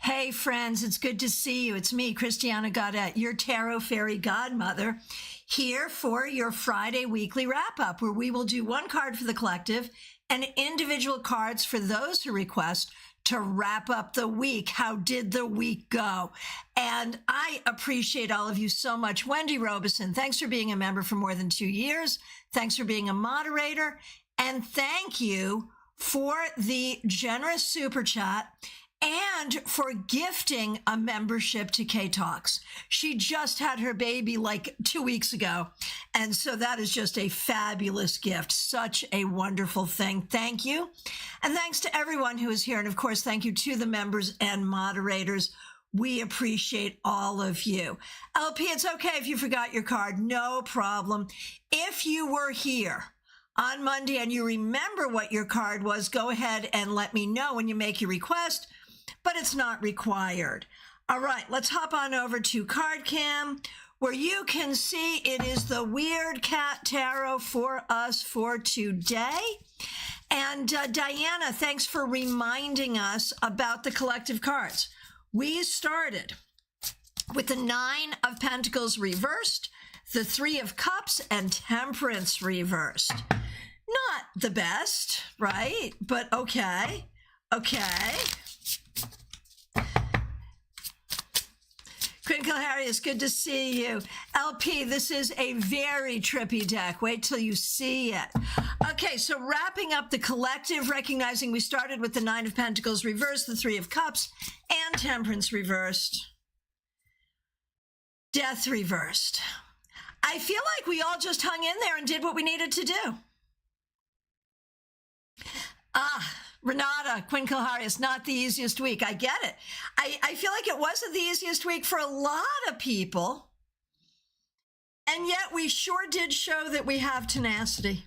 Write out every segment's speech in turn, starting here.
Hey friends, it's good to see you. It's me, Christiana Gaudet, your tarot fairy godmother, here for your Friday weekly wrap-up, where we will do one card for the collective and individual cards for those who request to wrap up the week. How did the week go? And I appreciate all of you so much. Wendy Robeson, thanks for being a member for more than 2 years. Thanks for being a moderator. And thank you for the generous super chat and for gifting a membership to K-Talks. She just had her baby like 2 weeks ago. And so that is just a fabulous gift. Such a wonderful thing. Thank you. And thanks to everyone who is here. And of course, thank you to the members and moderators. We appreciate all of you. LP, it's okay if you forgot your card. No problem. If you were here on Monday and you remember what your card was, go ahead and let me know when you make your request, but it's not required. All right, let's hop on over to CardCam, where you can see it is the Weird Cat Tarot for us for today. And Diana, thanks for reminding us about the collective cards. We started with the 9 of Pentacles reversed, the 3 of Cups, and Temperance reversed. Not the best, right? But okay. Okay. Crinkle Harry, it's good to see you. LP, this is a very trippy deck. Wait till you see it. Okay, so wrapping up the collective, recognizing we started with the 9 of Pentacles reversed, the 3 of Cups, and Temperance reversed. Death reversed. I feel like we all just hung in there and did what we needed to do. Renata, Quinn Kilharius, not the easiest week. I get it. I feel like it wasn't the easiest week for a lot of people. And yet we sure did show that we have tenacity.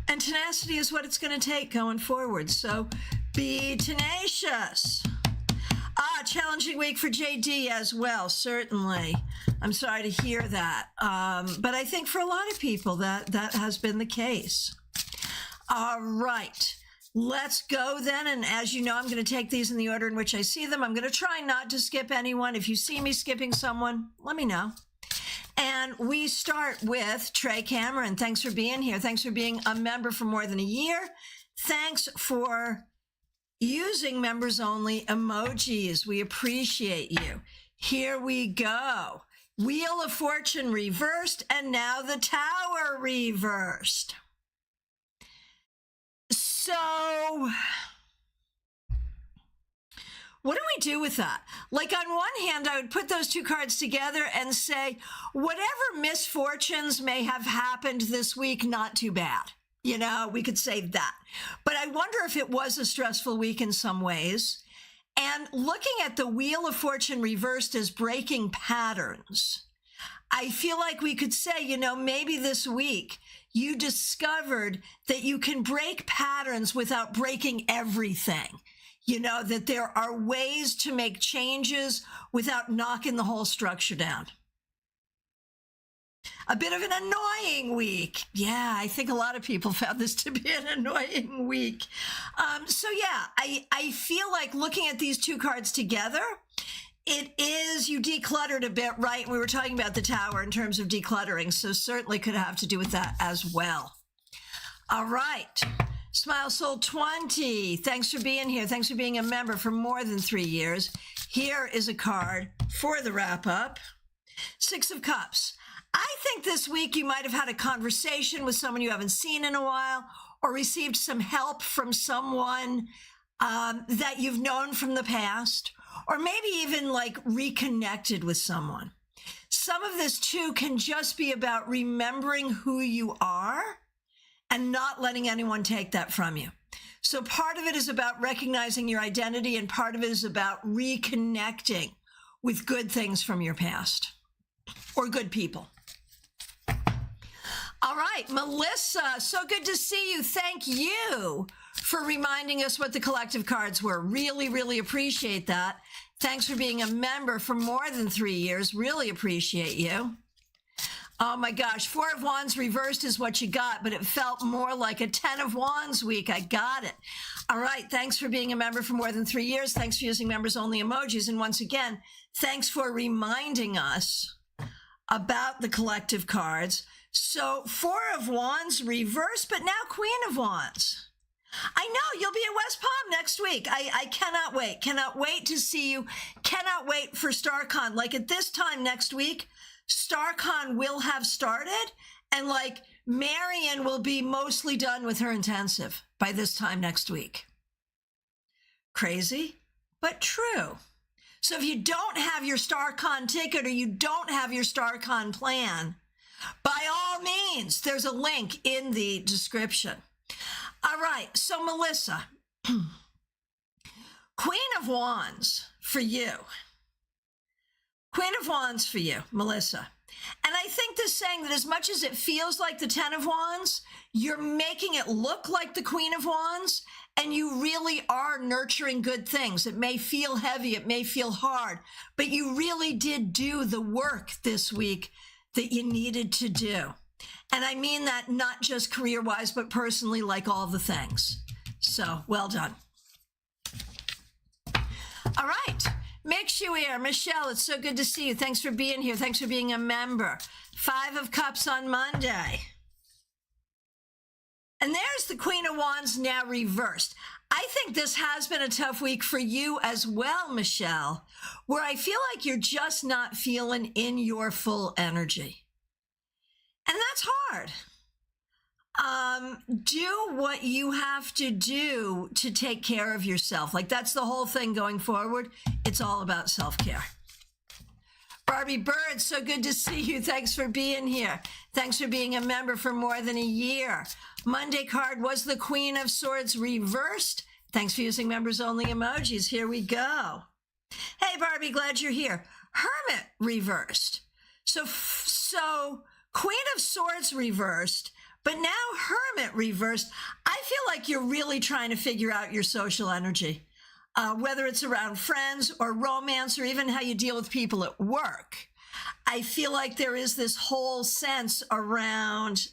And tenacity is what it's going to take going forward. So be tenacious. Challenging week for JD as well, certainly. I'm sorry to hear that. But I think for a lot of people that has been the case. All right. Let's go then. And as you know, I'm going to take these in the order in which I see them. I'm going to try not to skip anyone. If you see me skipping someone, let me know. And we start with Trey Cameron. Thanks for being here. Thanks for being a member for more than a year. Thanks for using members only emojis. We appreciate you. Here we go. Wheel of Fortune reversed, and now the Tower reversed. So what do we do with that? Like, on one hand, I would put those two cards together and say, whatever misfortunes may have happened this week, not too bad. You know, we could say that. But I wonder if it was a stressful week in some ways. And looking at the Wheel of Fortune reversed as breaking patterns, I feel like we could say, you know, maybe this week you discovered that you can break patterns without breaking everything. You know, that there are ways to make changes without knocking the whole structure down. A bit of an annoying week. Yeah, I think a lot of people found this to be an annoying week. So yeah, I feel like looking at these two cards together, it is, you decluttered a bit, right? We were talking about the Tower in terms of decluttering, so certainly could have to do with that as well. All right. Smile Soul 20, thanks for being here. Thanks for being a member for more than 3 years. Here is a card for the wrap-up. 6 of Cups. I think this week you might have had a conversation with someone you haven't seen in a while, or received some help from someone that you've known from the past, or maybe even like reconnected with someone. Some of this too can just be about remembering who you are and not letting anyone take that from you. So part of it is about recognizing your identity, and part of it is about reconnecting with good things from your past or good people. All right, Melissa, so good to see you. Thank you for reminding us what the collective cards were. Really, really appreciate that. Thanks for being a member for more than 3 years. Really appreciate you. Oh my gosh, Four of Wands reversed is what you got, but it felt more like a 10 of Wands week. I got it. All right, thanks for being a member for more than 3 years. Thanks for using members only emojis. And once again, thanks for reminding us about the collective cards. So Four of Wands reversed, but now Queen of Wands. I know you'll be at West Palm next week. I cannot wait. Cannot wait to see you. Cannot wait for StaarCon. Like at this time next week, StaarCon will have started, and like Marion will be mostly done with her intensive by this time next week. Crazy, but true. So if you don't have your StaarCon ticket or you don't have your StaarCon plan, by all means, there's a link in the description. All right, so Melissa, Queen of Wands for you. Queen of Wands for you, Melissa. And I think this saying that as much as it feels like the 10 of Wands, you're making it look like the Queen of Wands, and you really are nurturing good things. It may feel heavy, it may feel hard, but you really did do the work this week that you needed to do. And I mean that not just career-wise, but personally, like all the things. So, well done. All right. Mix you here. Michelle, it's so good to see you. Thanks for being here. Thanks for being a member. 5 of Cups on Monday. And there's the Queen of Wands now reversed. I think this has been a tough week for you as well, Michelle, where I feel like you're just not feeling in your full energy. And that's hard. Do what you have to do to take care of yourself. Like that's the whole thing going forward. It's all about self-care. Barbie Bird, so good to see you. Thanks for being here. Thanks for being a member for more than a year. Monday card was the Queen of Swords reversed. Thanks for using members only emojis. Here we go. Hey, Barbie, glad you're here. Hermit reversed. So Queen of Swords reversed. But now Hermit reversed. I feel like you're really trying to figure out your social energy, whether it's around friends or romance or even how you deal with people at work. I feel like there is this whole sense around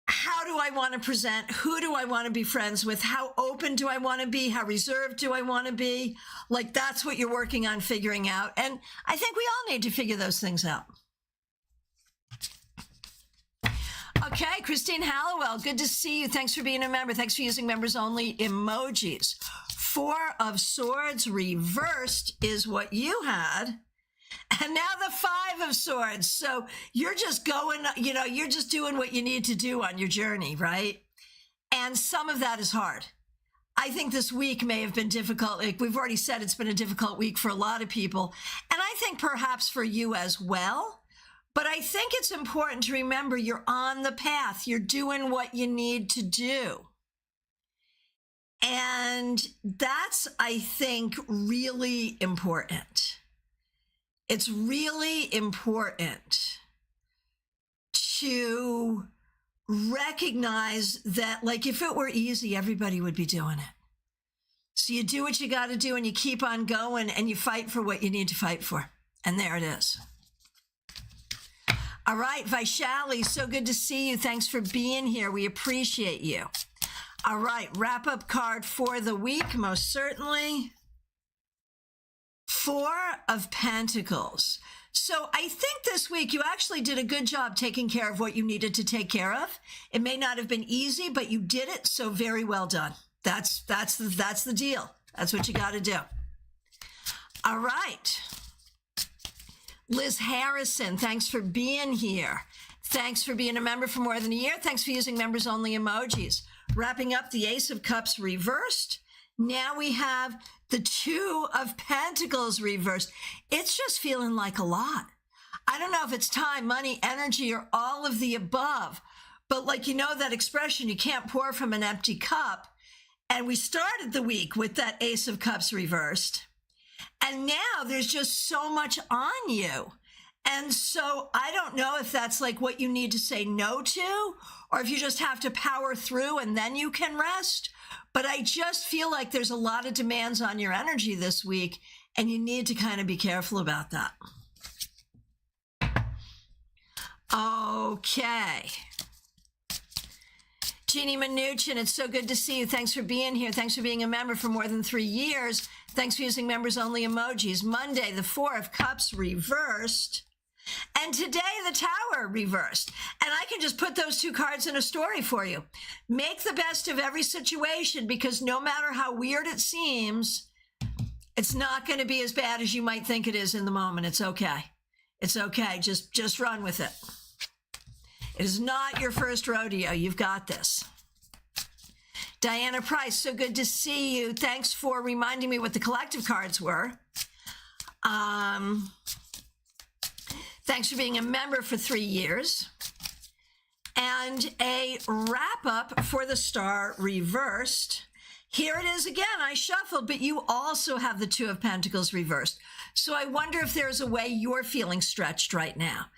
how do I want to present? Who do I want to be friends with? How open do I want to be? How reserved do I want to be? Like that's what you're working on figuring out. And I think we all need to figure those things out. Okay, Christine Hallowell, good to see you. Thanks for being a member. Thanks for using members only emojis. 4 of Swords reversed is what you had. And now the 5 of Swords. So you're just going, you're just doing what you need to do on your journey, right? And some of that is hard. I think this week may have been difficult. Like we've already said, it's been a difficult week for a lot of people. And I think perhaps for you as well. But I think it's important to remember you're on the path. You're doing what you need to do. And that's, I think, really important. It's really important to recognize that, like, if it were easy, everybody would be doing it. So you do what you got to do and you keep on going and you fight for what you need to fight for. And there it is. All right, Vaishali, so good to see you. Thanks for being here. We appreciate you. All right, wrap-up card for the week, most certainly. 4 of Pentacles. So I think this week you actually did a good job taking care of what you needed to take care of. It may not have been easy, but you did it, so very well done. That's the deal. That's what you got to do. All right. Liz Harrison, thanks for being here. Thanks for being a member for more than a year. Thanks for using members only emojis. Wrapping up the Ace of Cups reversed. Now we have the 2 of Pentacles reversed. It's just feeling like a lot. I don't know if it's time, money, energy, or all of the above. But like, that expression, you can't pour from an empty cup. And we started the week with that Ace of Cups reversed. And now there's just so much on you. And so I don't know if that's like what you need to say no to, or if you just have to power through and then you can rest. But I just feel like there's a lot of demands on your energy this week, and you need to kind of be careful about that. Okay. Jeannie Mnuchin, it's so good to see you. Thanks for being here. Thanks for being a member for more than 3 years. Thanks for using members-only emojis. Monday, the Four of Cups reversed. And today, the Tower reversed. And I can just put those two cards in a story for you. Make the best of every situation, because no matter how weird it seems, it's not going to be as bad as you might think it is in the moment. It's okay. It's okay. Just run with it. It is not your first rodeo. You've got this. Diana Price, so good to see you. Thanks for reminding me what the collective cards were. Thanks for being a member for 3 years. And a wrap-up for the Star reversed. Here it is again. I shuffled, but you also have the Two of Pentacles reversed. So I wonder if there's a way you're feeling stretched right now.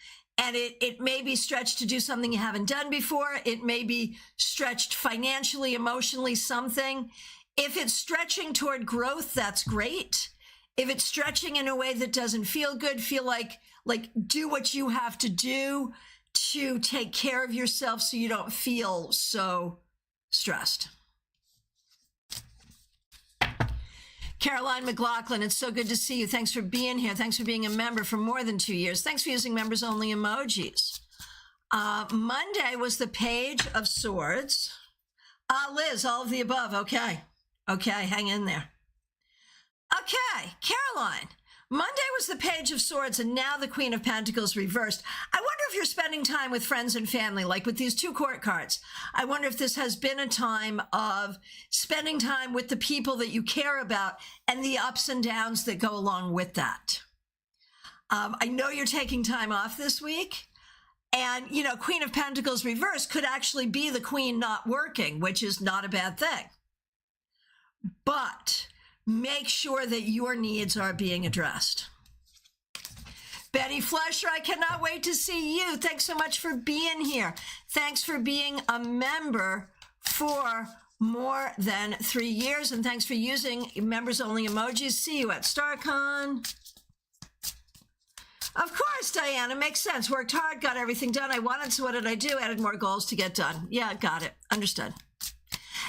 And it may be stretched to do something you haven't done before. It may be stretched financially, emotionally, something. If it's stretching toward growth, that's great. If it's stretching in a way that doesn't feel good, feel like do what you have to do to take care of yourself so you don't feel so stressed. Caroline McLaughlin, it's so good to see you. Thanks for being here. Thanks for being a member for more than 2 years. Thanks for using members-only emojis. Monday was the Page of Swords. Liz, all of the above. Okay. Okay, hang in there. Okay, Caroline. Monday was the Page of Swords, and now the Queen of Pentacles reversed. I wonder if you're spending time with friends and family, like with these two court cards. I wonder if this has been a time of spending time with the people that you care about and the ups and downs that go along with that. I know you're taking time off this week. And, you know, Queen of Pentacles reversed could actually be the queen not working, which is not a bad thing. But make sure that your needs are being addressed. Betty Flesher, I cannot wait to see you. Thanks so much for being here. Thanks for being a member for more than 3 years. And thanks for using members-only emojis. See you at StaarCon. Of course, Diana, makes sense. Worked hard, got everything done I wanted, so what did I do? Added more goals to get done. Yeah, got it. Understood.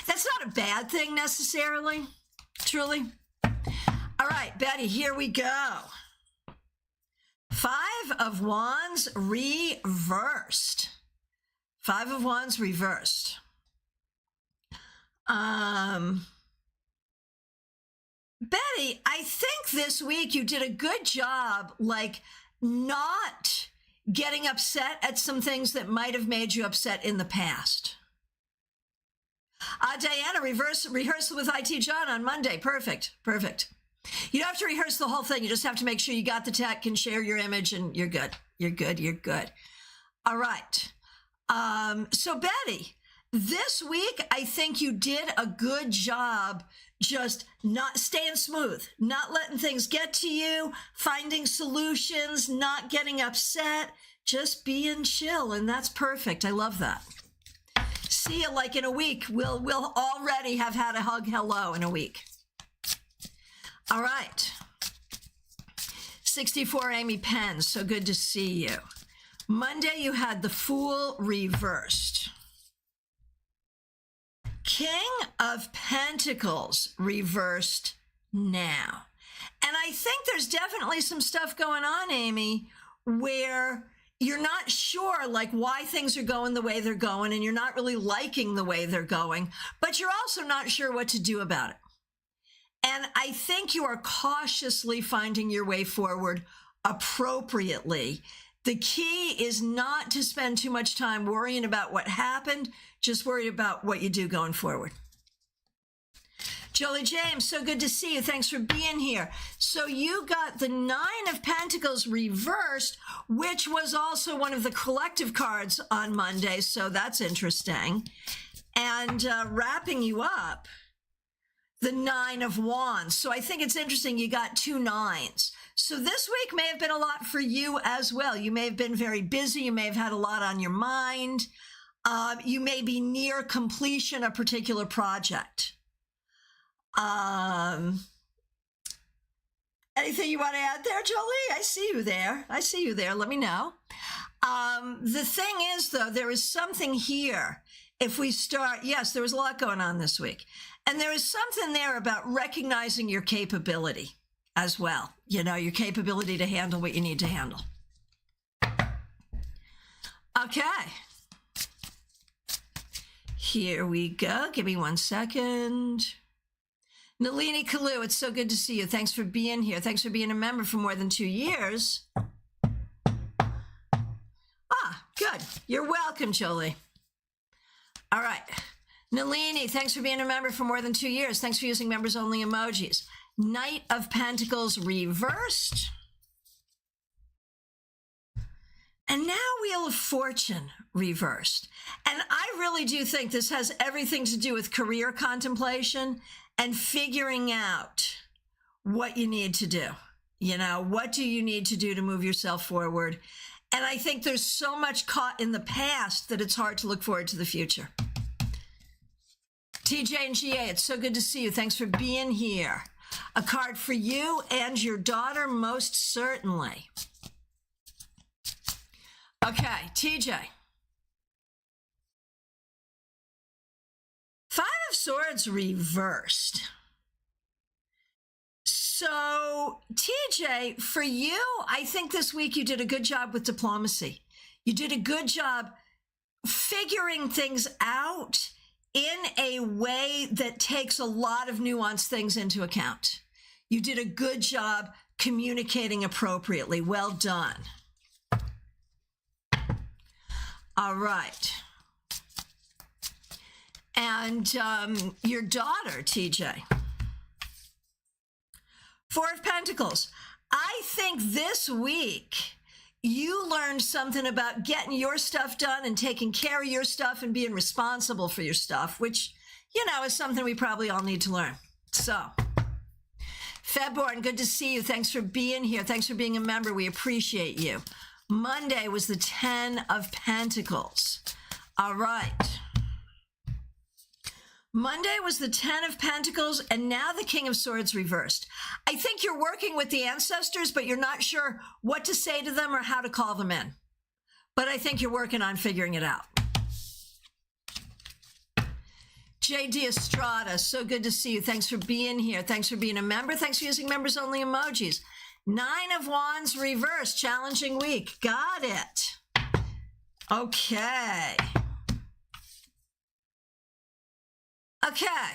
That's not a bad thing necessarily. Truly. All right, Betty, here we go. 5 of Wands reversed. 5 of Wands reversed. Betty, I think this week you did a good job, like, not getting upset at some things that might have made you upset in the past. Diana, rehearsal with IT John on Monday. Perfect. You don't have to rehearse the whole thing. You just have to make sure you got the tech and share your image, and you're good. You're good. All right. So Betty, this week, I think you did a good job just not staying smooth, not letting things get to you, finding solutions, not getting upset, just being chill. And that's perfect. I love that. See you like in a week. We'll already have had a hug hello in a week. All right. 64 Amy Penn, so good to see you. Monday, you had the Fool reversed. King of Pentacles reversed now. And I think there's definitely some stuff going on, Amy, where you're not sure like why things are going the way they're going, and you're not really liking the way they're going, but you're also not sure what to do about it. And I think you are cautiously finding your way forward appropriately. The key is not to spend too much time worrying about what happened, just worry about what you do going forward. Jolie James, so good to see you. Thanks for being here. So you got the 9 of Pentacles reversed, which was also one of the collective cards on Monday. So that's interesting. And wrapping you up, the 9 of Wands. So I think it's interesting you got 2 9s. So this week may have been a lot for you as well. You may have been very busy. You may have had a lot on your mind. You may be near completion of a particular project. Anything you want to add there, Jolie? I see you there. Let me know. The thing is, though, there is something here. If we start, yes, there was a lot going on this week. And there is something there about recognizing your capability as well. You know, your capability to handle what you need to handle. Okay. Here we go. Give me 1 second. Nalini Kalu, it's so good to see you. Thanks for being here. Thanks for being a member for more than 2 years. Good. You're welcome, Jolie. All right. Nalini, thanks for being a member for more than 2 years. Thanks for using members only emojis. Knight of Pentacles reversed. And now Wheel of Fortune reversed. And I really do think this has everything to do with career contemplation and figuring out what you need to do. You know, what do you need to do to move yourself forward? And I think there's so much caught in the past that it's hard to look forward to the future. TJ and GA, it's so good to see you. Thanks for being here. A card for you and your daughter, most certainly. Okay, TJ. 5 of Swords reversed. So, TJ, for you, I think this week you did a good job with diplomacy. You did a good job figuring things out in a way that takes a lot of nuanced things into account. You did a good job communicating appropriately. Well done. All right. And your daughter, TJ. 4 of Pentacles. I think this week you learned something about getting your stuff done and taking care of your stuff and being responsible for your stuff, which, you know, is something we probably all need to learn. So, Febborn, good to see you. Thanks for being here. Thanks for being a member. We appreciate you. Monday was the 10 of Pentacles. All right. Monday was the 10 of Pentacles, and now the King of Swords reversed. I think you're working with the ancestors, but you're not sure what to say to them or how to call them in. But I think you're working on figuring it out. JD Estrada, so good to see you. Thanks for being here. Thanks for being a member. Thanks for using members only emojis. 9 of Wands reversed. Challenging week. Got it. Okay. Okay.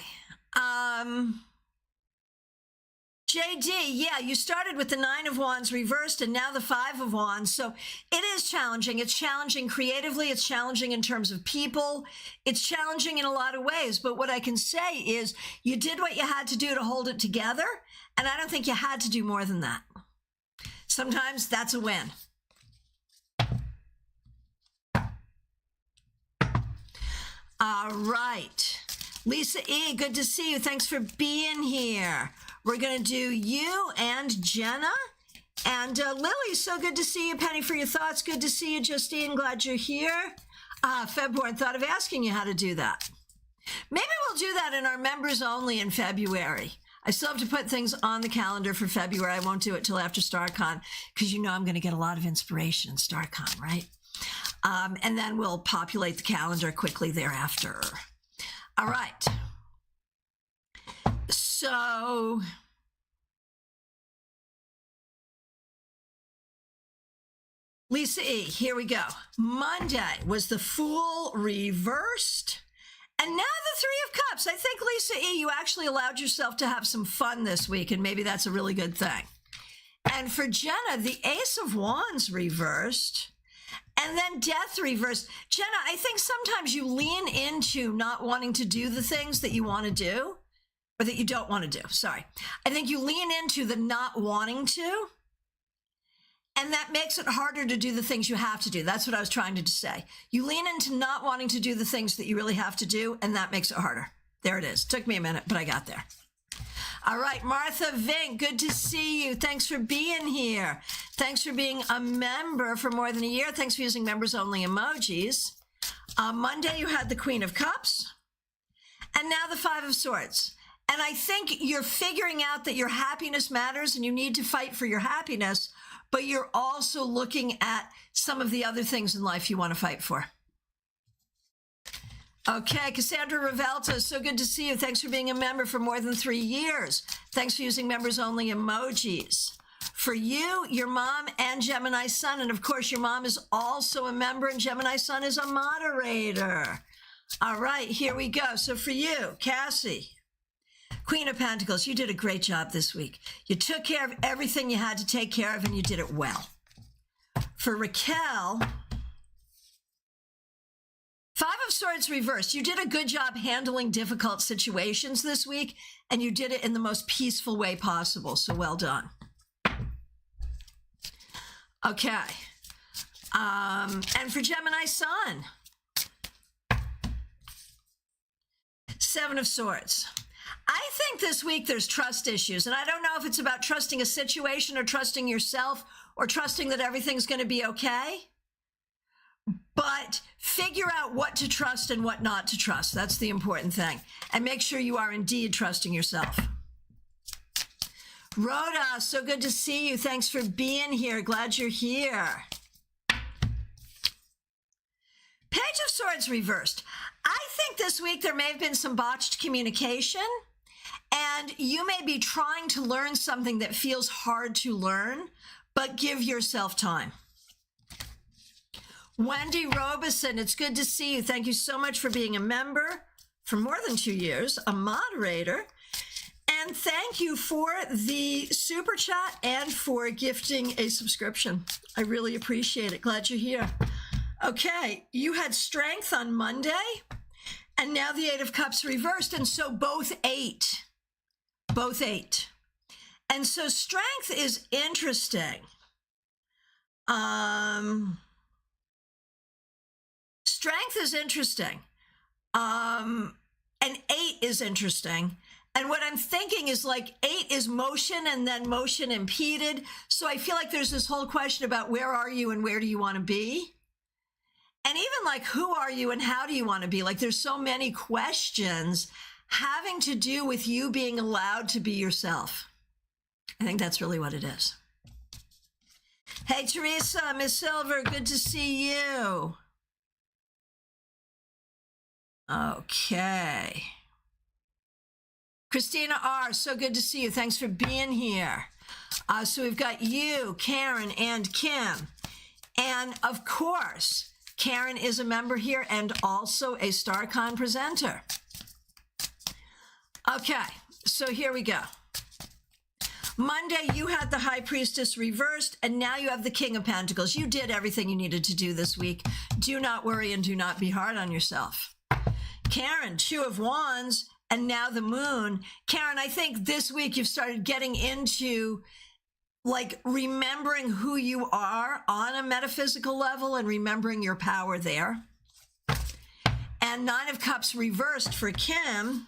JD, yeah, you started with the 9 of Wands reversed and now the 5 of Wands. So it is challenging. It's challenging creatively. It's challenging in terms of people. It's challenging in a lot of ways. But what I can say is you did what you had to do to hold it together. And I don't think you had to do more than that. Sometimes that's a win. All right. Lisa E., good to see you. Thanks for being here. We're going to do you and Jenna. And Lily, so good to see you. Penny, for your thoughts. Good to see you, Justine. Glad you're here. February, thought of asking you how to do that. Maybe we'll do that in our members only in February. I still have to put things on the calendar for February. I won't do it till after StaarCon because you know I'm going to get a lot of inspiration in StaarCon, right? And then we'll populate the calendar quickly thereafter. All right. So Lisa E., here we go. Monday was the Fool reversed. And now the 3 of Cups. I think, Lisa E., you actually allowed yourself to have some fun this week, and maybe that's a really good thing. And for Jenna, the Ace of Wands reversed. And then Death reversed. Jenna, I think sometimes you lean into not wanting to do the things that you want to do, or that you don't want to do. Sorry. I think you lean into the not wanting to, and that makes it harder to do the things you have to do. That's what I was trying to say. You lean into not wanting to do the things that you really have to do, and that makes it harder. There it is. Took me a minute, but I got there. All right, Martha Vink, good to see you. Thanks for being here. Thanks for being a member for more than a year. Thanks for using members only emojis. Monday, you had the Queen of Cups, and now the 5 of Swords. And I think you're figuring out that your happiness matters and you need to fight for your happiness, but you're also looking at some of the other things in life you want to fight for. Okay, Cassandra Revelta, so good to see you. Thanks for being a member for more than 3 years. Thanks for using members-only emojis. For you, your mom, and Gemini Sun. And of course, your mom is also a member and Gemini Sun is a moderator. All right, here we go. So for you, Cassie, Queen of Pentacles, you did a great job this week. You took care of everything you had to take care of and you did it well. For Raquel, Five of Swords reversed. You did a good job handling difficult situations this week, and you did it in the most peaceful way possible. So well done. Okay. And for Gemini Sun, Seven of Swords. I think this week there's trust issues, and I don't know if it's about trusting a situation or trusting yourself or trusting that everything's going to be okay. But figure out what to trust and what not to trust. That's the important thing. And make sure you are indeed trusting yourself. Rhoda, so good to see you. Thanks for being here. Glad you're here. Page of Swords reversed. I think this week there may have been some botched communication, and you may be trying to learn something that feels hard to learn, but give yourself time. Wendy Robeson, it's good to see you. Thank you so much for being a member for more than 2 years, a moderator. And thank you for the super chat and for gifting a subscription. I really appreciate it. Glad you're here. Okay, you had Strength on Monday, and now the Eight of Cups reversed, and so both eight. Both eight. And so Strength is interesting. Strength is interesting. And 8 is interesting. And what I'm thinking is like 8 is motion and then motion impeded. So I feel like there's this whole question about where are you and where do you want to be? And even like who are you and how do you want to be? Like there's so many questions having to do with you being allowed to be yourself. I think that's really what it is. Hey, Teresa, Miss Silver, good to see you. Okay. Christina R., so good to see you. Thanks for being here. So we've got you, Karen, and Kim. And of course, Karen is a member here and also a StaarCon presenter. Okay, so here we go. Monday, you had the High Priestess reversed, and now you have the King of Pentacles. You did everything you needed to do this week. Do not worry and do not be hard on yourself. Karen, Two of Wands, and now the Moon. Karen, I think this week you've started getting into like remembering who you are on a metaphysical level and remembering your power there. And Nine of Cups reversed for Kim.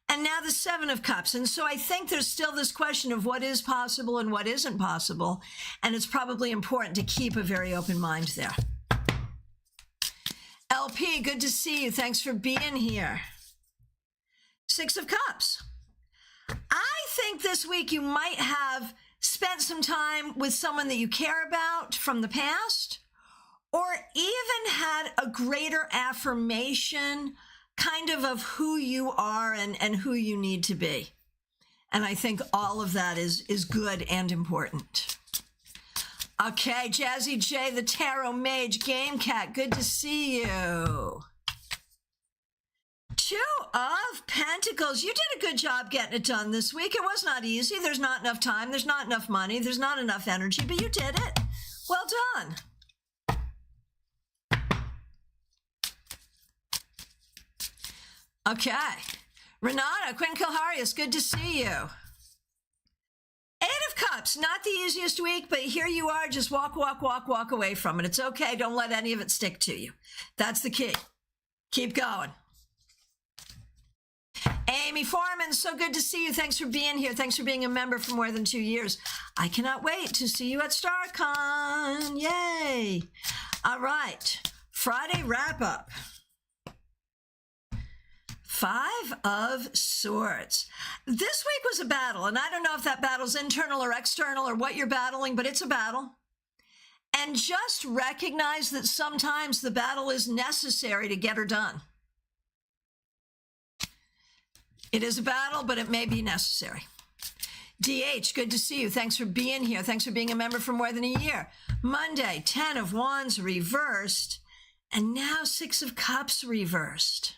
And now the Seven of Cups. And so I think there's still this question of what is possible and what isn't possible. And it's probably important to keep a very open mind there. LP, good to see you. Thanks for being here. Six of Cups. I think this week you might have spent some time with someone that you care about from the past, or even had a greater affirmation kind of who you are and who you need to be. And I think all of that is good and important. Okay, Jazzy J, the Tarot Mage, Game Cat, good to see you. Two of Pentacles, you did a good job getting it done this week. It was not easy. There's not enough time. There's not enough money. There's not enough energy, but you did it. Well done. Okay. Renata, Quinn Kilharius, good to see you. Eight of Cups, not the easiest week, but here you are. Just walk away from it. It's okay. Don't let any of it stick to you. That's the key. Keep going. Amy Foreman, so good to see you. Thanks for being here. Thanks for being a member for more than 2 years. I cannot wait to see you at StaarCon. Yay. All right. Friday wrap-up. Five of Swords. This week was a battle, and I don't know if that battle's internal or external or what you're battling, but it's a battle. And just recognize that sometimes the battle is necessary to get her done. It is a battle, but it may be necessary. DH, good to see you. Thanks for being here. Thanks for being a member for more than a year. Monday, 10 of Wands reversed, and now 6 of Cups reversed.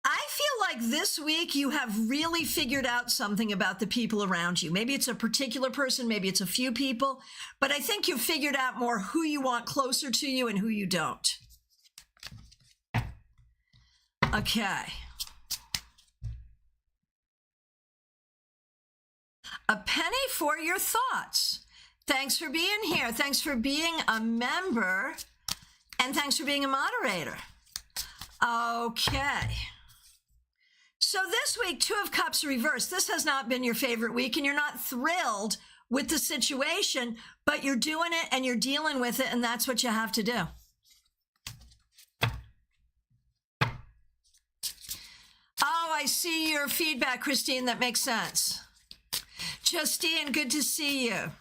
I feel like this week you have really figured out something about the people around you. Maybe it's a particular person, maybe it's a few people, but I think you've figured out more who you want closer to you and who you don't. Okay. A penny for your thoughts. Thanks for being here. Thanks for being a member, and thanks for being a moderator. Okay. So this week, 2 of Cups reversed. This has not been your favorite week, and you're not thrilled with the situation, but you're doing it and you're dealing with it, and that's what you have to do. Oh, I see your feedback, Christine. That makes sense. Justine, good to see you.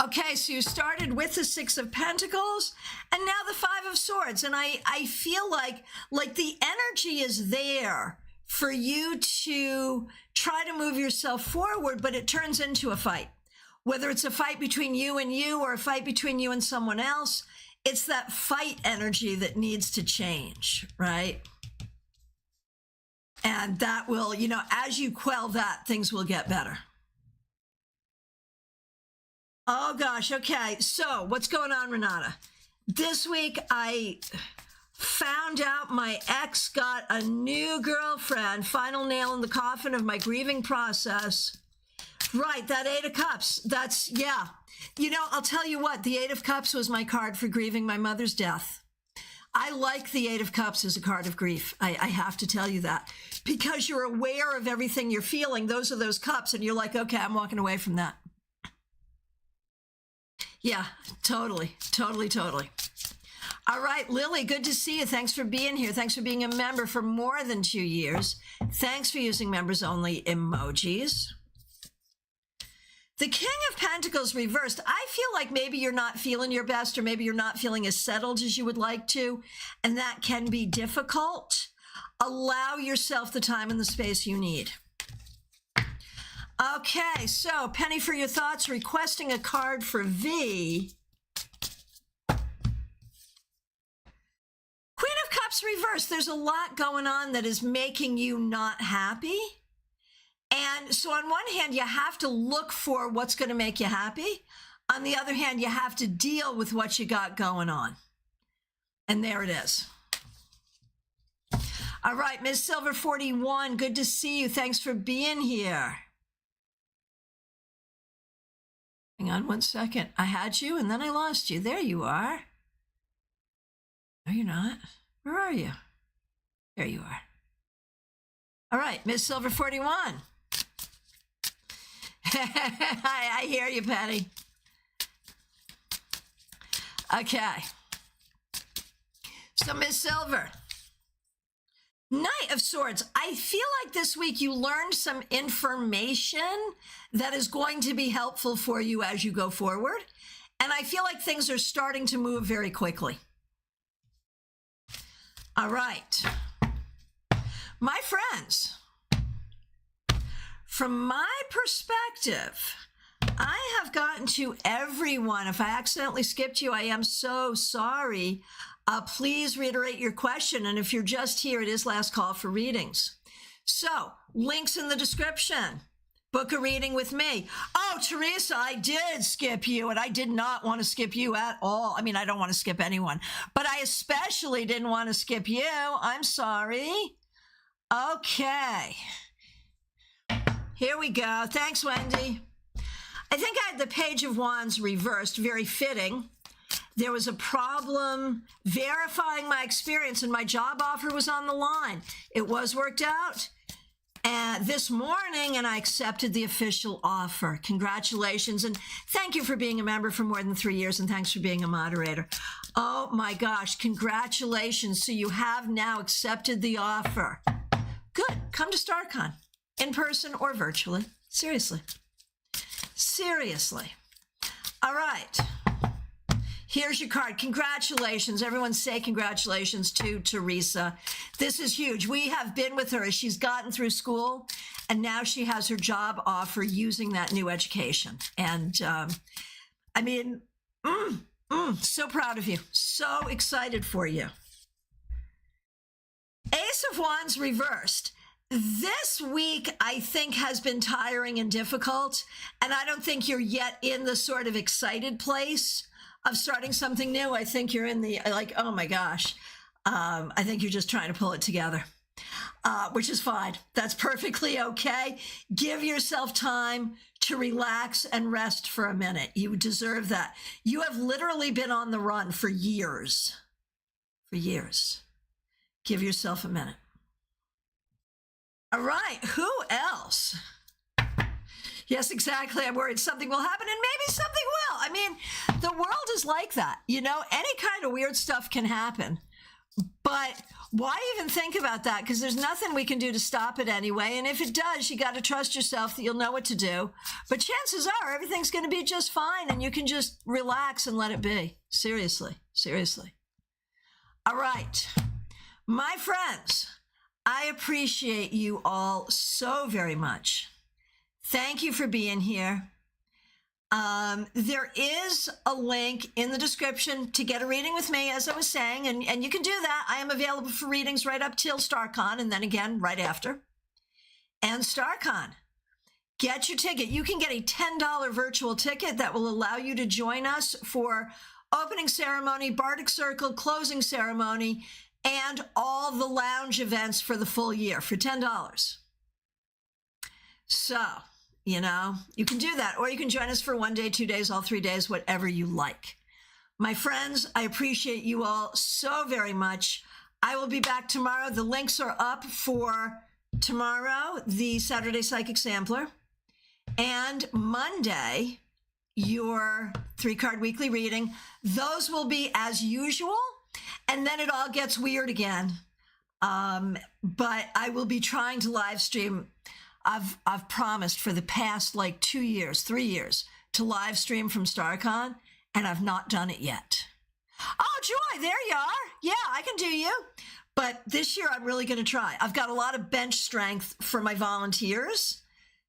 Okay, so you started with the 6 of Pentacles and now the 5 of Swords. And I feel like the energy is there for you to try to move yourself forward, but it turns into a fight. Whether it's a fight between you and you or a fight between you and someone else, it's that fight energy that needs to change, right? And that will, as you quell that, things will get better. Oh, gosh. Okay. So what's going on, Renata? This week, I found out my ex got a new girlfriend. Final nail in the coffin of my grieving process. Right. That 8 of Cups. That's, yeah. I'll tell you what. The 8 of Cups was my card for grieving my mother's death. I like the 8 of Cups as a card of grief. I have to tell you that. Because you're aware of everything you're feeling. Those are those cups. And you're like, okay, I'm walking away from that. Yeah, totally. All right, Lily, good to see you. Thanks for being here. Thanks for being a member for more than 2 years. Thanks for using members only emojis. The King of Pentacles reversed. I feel like maybe you're not feeling your best, or maybe you're not feeling as settled as you would like to, and that can be difficult. Allow yourself the time and the space you need. Okay, so penny for your thoughts, requesting a card for V. Queen of Cups reversed. There's a lot going on that is making you not happy. And so on one hand, you have to look for what's going to make you happy. On the other hand, you have to deal with what you got going on. And there it is. All right, Ms. Silver 41, good to see you. Thanks for being here. Hang on one second. I had you and then I lost you. There you are. No, you're not. Where are you? There you are. All right, Ms. Silver 41. I hear you, Patty. Okay. So, Ms. Silver, Knight of Swords. I feel like this week you learned some information that is going to be helpful for you as you go forward. And I feel like things are starting to move very quickly. All right. My friends, from my perspective, I have gotten to everyone. If I accidentally skipped you, I am so sorry. Please reiterate your question. And if you're just here, it is last call for readings. So, links in the description. Book a reading with me. Oh, Teresa, I did skip you, and I did not want to skip you at all. I mean, I don't want to skip anyone, but I especially didn't want to skip you. I'm sorry. Okay. Here we go. Thanks, Wendy. I think I had the Page of Wands reversed, very fitting. There was a problem verifying my experience, and my job offer was on the line. It was worked out. And this morning, morning and I accepted the official offer. Congratulations. And thank you for being a member for more than 3 years. And thanks for being a moderator. Oh my gosh, congratulations. So you have now accepted the offer. Good. Come to StaarCon in person or virtually. Seriously. Seriously. All right. Here's your card. Congratulations. Everyone say congratulations to Teresa. This is huge. We have been with her as she's gotten through school, and now she has her job offer using that new education. And I mean, so proud of you. So excited for you. Ace of Wands reversed. This week, I think, has been tiring and difficult, and I don't think you're yet in the sort of excited place of starting something new. I think you're in the, like, oh my gosh. I think you're just trying to pull it together, which is fine. That's perfectly okay. Give yourself time to relax and rest for a minute. You deserve that. You have literally been on the run for years. For years. Give yourself a minute. All right, who else? Yes, exactly. I'm worried something will happen, and maybe something will. I mean, the world is like that. You know, any kind of weird stuff can happen. But why even think about that? Because there's nothing we can do to stop it anyway. And if it does, you got to trust yourself that you'll know what to do. But chances are everything's going to be just fine, and you can just relax and let it be. Seriously, seriously. All right, my friends, I appreciate you all so very much. Thank you for being here. There is a link in the description to get a reading with me, as I was saying, and you can do that. I am available for readings right up till StaarCon, and then again right after. And StaarCon, get your ticket. You can get a $10 virtual ticket that will allow you to join us for opening ceremony, Bardic Circle, closing ceremony, and all the lounge events for the full year for $10. So, you know, you can do that, or you can join us for 1 day, 2 days, all 3 days, whatever you like. My friends, I appreciate you all so very much. I will be back tomorrow. The links are up for tomorrow, the Saturday Psychic Sampler, and Monday, your 3-card weekly reading. Those will be as usual, and then it all gets weird again. But I will be trying to live stream. I've promised for the past like 2 years, 3 years to live stream from StaarCon, and I've not done it yet. Oh, Joy, there you are. Yeah, I can do you. But this year I'm really going to try. I've got a lot of bench strength for my volunteers,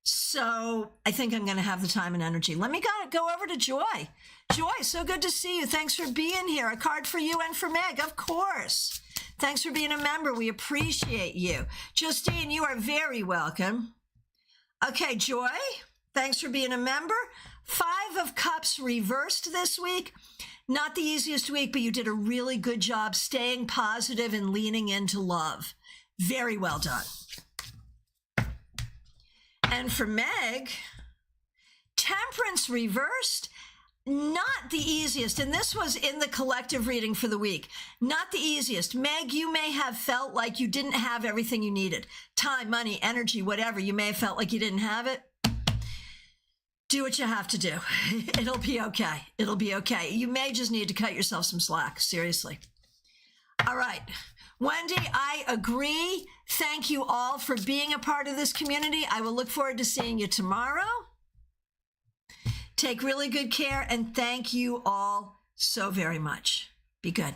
so I think I'm going to have the time and energy. Let me go over to Joy. Joy, so good to see you. Thanks for being here. A card for you and for Meg, of course. Thanks for being a member. We appreciate you. Justine, you are very welcome. Okay, Joy, thanks for being a member. 5 of Cups reversed this week. Not the easiest week, but you did a really good job staying positive and leaning into love. Very well done. And for Meg, Temperance reversed. Not the easiest, and this was in the collective reading for the week. Not the easiest. Meg, you may have felt like you didn't have everything you needed. Time, money, energy, whatever. You may have felt like you didn't have it. Do what you have to do. It'll be okay. It'll be okay. You may just need to cut yourself some slack. Seriously. All right. Wendy, I agree. Thank you all for being a part of this community. I will look forward to seeing you tomorrow. Take really good care, and thank you all so very much. Be good.